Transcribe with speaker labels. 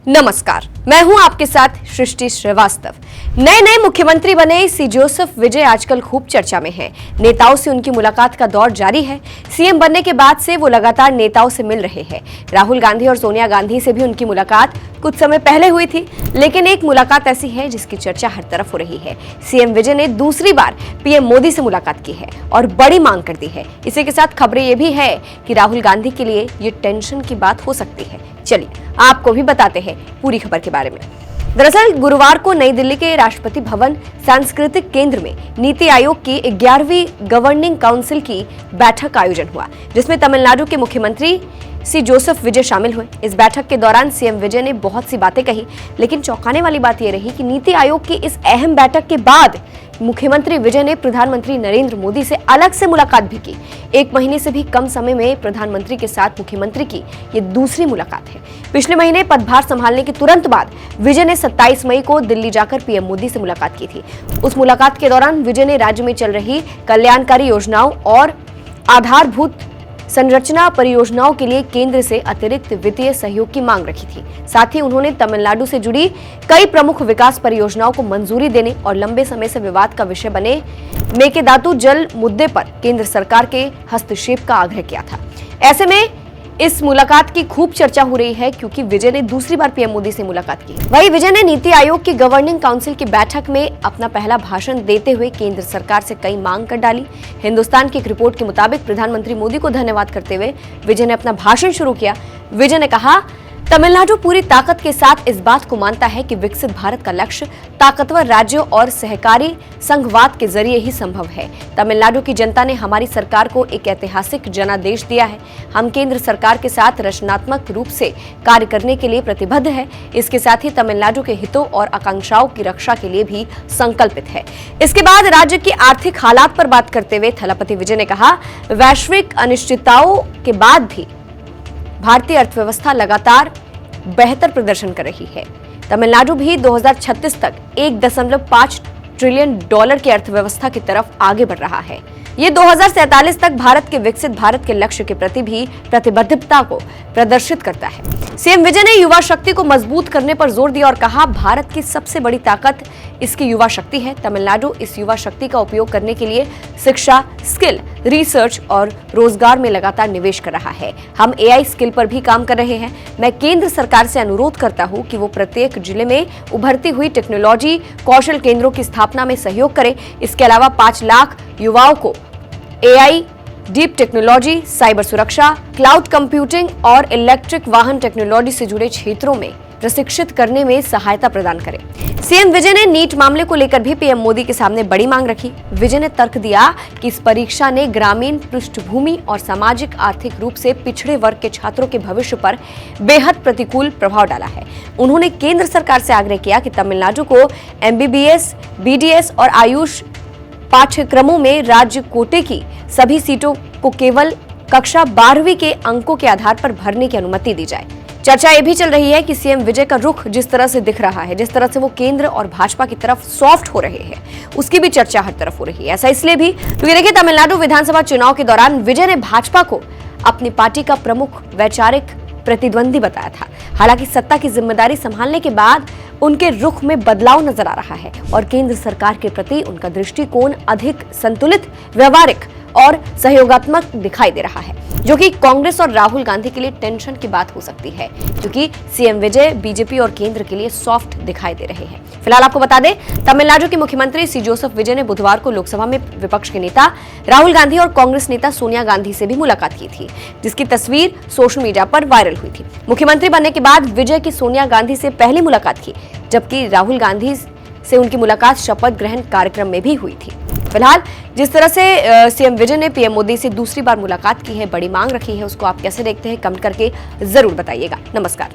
Speaker 1: नमस्कार, मैं हूं आपके साथ सृष्टि श्रीवास्तव। नए मुख्यमंत्री बने सी जोसेफ विजय आजकल खूब चर्चा में हैं। नेताओं से उनकी मुलाकात का दौर जारी है। सीएम बनने के बाद से वो लगातार नेताओं से मिल रहे हैं। राहुल गांधी और सोनिया गांधी से भी उनकी मुलाकात कुछ समय पहले हुई थी, लेकिन एक मुलाकात ऐसी है जिसकी चर्चा हर तरफ हो रही है। सीएम विजय ने दूसरी बार पीएम मोदी से मुलाकात की है और बड़ी मांग कर दी है। इसी के साथ खबरें ये भी है कि राहुल गांधी के लिए ये टेंशन की बात हो सकती है। चलिए आपको भी बताते हैं पूरी खबर के बारे में। दरअसल गुरुवार को नई दिल्ली के राष्ट्रपति भवन सांस्कृतिक केंद्र में नीति आयोग की 11वीं गवर्निंग काउंसिल की बैठक का आयोजन हुआ, जिसमें तमिलनाडु के मुख्यमंत्री सी जोसेफ विजय शामिल हुए। इस बैठक के दौरान सीएम विजय ने बहुत सी बातें कही, लेकिन चौंकाने वाली बात यह रही कि नीति आयोग की इस अहम बैठक के बाद मुख्यमंत्री विजय ने प्रधानमंत्री नरेंद्र मोदी से अलग से मुलाकात भी की। 1 महीने से भी कम समय में प्रधानमंत्री के साथ मुख्यमंत्री की ये दूसरी मुलाकात है। पिछले महीने पदभार संभालने के तुरंत बाद विजय ने 27 मई को दिल्ली जाकर पीएम मोदी से मुलाकात की थी। उस मुलाकात के दौरान विजय ने राज्य में चल रही कल्याणकारी योजनाओं और आधारभूत संरचना परियोजनाओं के लिए केंद्र से अतिरिक्त वित्तीय सहयोग की मांग रखी थी। साथ ही उन्होंने तमिलनाडु से जुड़ी कई प्रमुख विकास परियोजनाओं को मंजूरी देने और लंबे समय से विवाद का विषय बने मेकेदातु जल मुद्दे पर केंद्र सरकार के हस्तक्षेप का आग्रह किया था। ऐसे में इस मुलाकात की खूब चर्चा हो रही है, क्योंकि विजय ने दूसरी बार पीएम मोदी से मुलाकात की। वहीं विजय ने नीति आयोग की गवर्निंग काउंसिल की बैठक में अपना पहला भाषण देते हुए केंद्र सरकार से कई मांग कर डाली। हिंदुस्तान की एक रिपोर्ट के मुताबिक प्रधानमंत्री मोदी को धन्यवाद करते हुए विजय ने अपना भाषण शुरू किया। विजय ने कहा, तमिलनाडु पूरी ताकत के साथ इस बात को मानता है कि विकसित भारत का लक्ष्य ताकतवर राज्यों और सहकारी संघवाद के जरिए ही संभव है। तमिलनाडु की जनता ने हमारी सरकार को एक ऐतिहासिक जनादेश दिया है। हम केंद्र सरकार के साथ रचनात्मक रूप से कार्य करने के लिए प्रतिबद्ध है। इसके साथ ही तमिलनाडु के हितों और आकांक्षाओं की रक्षा के लिए भी संकल्पित है। इसके बाद राज्य की आर्थिक हालात पर बात करते हुए थलपति विजय ने कहा, वैश्विक अनिश्चितताओं के बाद भी भारतीय अर्थव्यवस्था लगातार बेहतर प्रदर्शन कर रही है। तमिलनाडु भी 2036 तक 1.5 ट्रिलियन डॉलर की अर्थव्यवस्था की तरफ आगे बढ़ रहा है। ये 2047 तक भारत के विकसित भारत के लक्ष्य के प्रति भी प्रतिबद्धता को प्रदर्शित करता है। सीएम विजय ने युवा शक्ति को मजबूत करने पर जोर दिया और कहा, भारत की सबसे बड़ी ताकत इसकी युवा शक्ति है। तमिलनाडु इस युवा शक्ति का उपयोग करने के लिए शिक्षा, स्किल, रिसर्च और रोजगार में लगातार निवेश कर रहा है। हम एआई स्किल पर भी काम कर रहे हैं। मैं केंद्र सरकार से अनुरोध करता हूं कि वो प्रत्येक जिले में उभरती हुई टेक्नोलॉजी कौशल केंद्रों की स्थापना में सहयोग करें। इसके अलावा 5 लाख युवाओं को एआई, डीप टेक्नोलॉजी, साइबर सुरक्षा, क्लाउड कंप्यूटिंग और इलेक्ट्रिक वाहन टेक्नोलॉजी से जुड़े क्षेत्रों में प्रशिक्षित करने में सहायता प्रदान करें। सीएम विजय ने नीट मामले को लेकर भी पीएम मोदी के सामने बड़ी मांग रखी। विजय ने तर्क दिया कि इस परीक्षा ने ग्रामीण पृष्ठभूमि और सामाजिक आर्थिक रूप से पिछड़े वर्ग के छात्रों के भविष्य पर बेहद प्रतिकूल प्रभाव डाला है। उन्होंने केंद्र सरकार से आग्रह किया कि तमिलनाडु को एमबीबीएस, बीडीएस और आयुष पाठ्यक्रमों में राज्य कोटे की सभी सीटों को केवल कक्षा 12वीं के अंकों के आधार पर भरने की अनुमति दी जाए। चर्चा ये भी चल रही है कि सीएम विजय का रुख जिस तरह से दिख रहा है, जिस तरह से वो केंद्र और भाजपा की तरफ सॉफ्ट हो रहे हैं, उसकी भी चर्चा हर तरफ हो रही है। ऐसा इसलिए भी क्योंकि देखिए, तमिलनाडु विधानसभा चुनाव के दौरान विजय ने भाजपा को अपनी पार्टी का प्रमुख वैचारिक प्रतिद्वंदी बताया था। हालांकि सत्ता की जिम्मेदारी संभालने के बाद उनके रुख में बदलाव नजर आ रहा है और केंद्र सरकार के प्रति उनका दृष्टिकोण अधिक संतुलित, व्यवहारिक और सहयोगात्मक दिखाई दे रहा है, जो कि कांग्रेस और राहुल गांधी के लिए टेंशन की बात हो सकती है, क्योंकि सीएम विजय बीजेपी और केंद्र के लिए सॉफ्ट दिखाई दे रहे हैं। फिलहाल आपको बता दें, तमिलनाडु के मुख्यमंत्री सी जोसेफ विजय ने बुधवार को लोकसभा में विपक्ष के नेता राहुल गांधी और कांग्रेस नेता सोनिया गांधी से भी मुलाकात की थी, जिसकी तस्वीर सोशल मीडिया पर वायरल हुई थी। मुख्यमंत्री बनने के बाद विजय की सोनिया गांधी से पहली मुलाकात की, जबकि राहुल गांधी से उनकी मुलाकात शपथ ग्रहण कार्यक्रम में भी हुई थी। फिलहाल जिस तरह से सीएम विजय ने पीएम मोदी से दूसरी बार मुलाकात की है, बड़ी मांग रखी है, उसको आप कैसे देखते हैं, कमेंट करके जरूर बताइएगा। नमस्कार।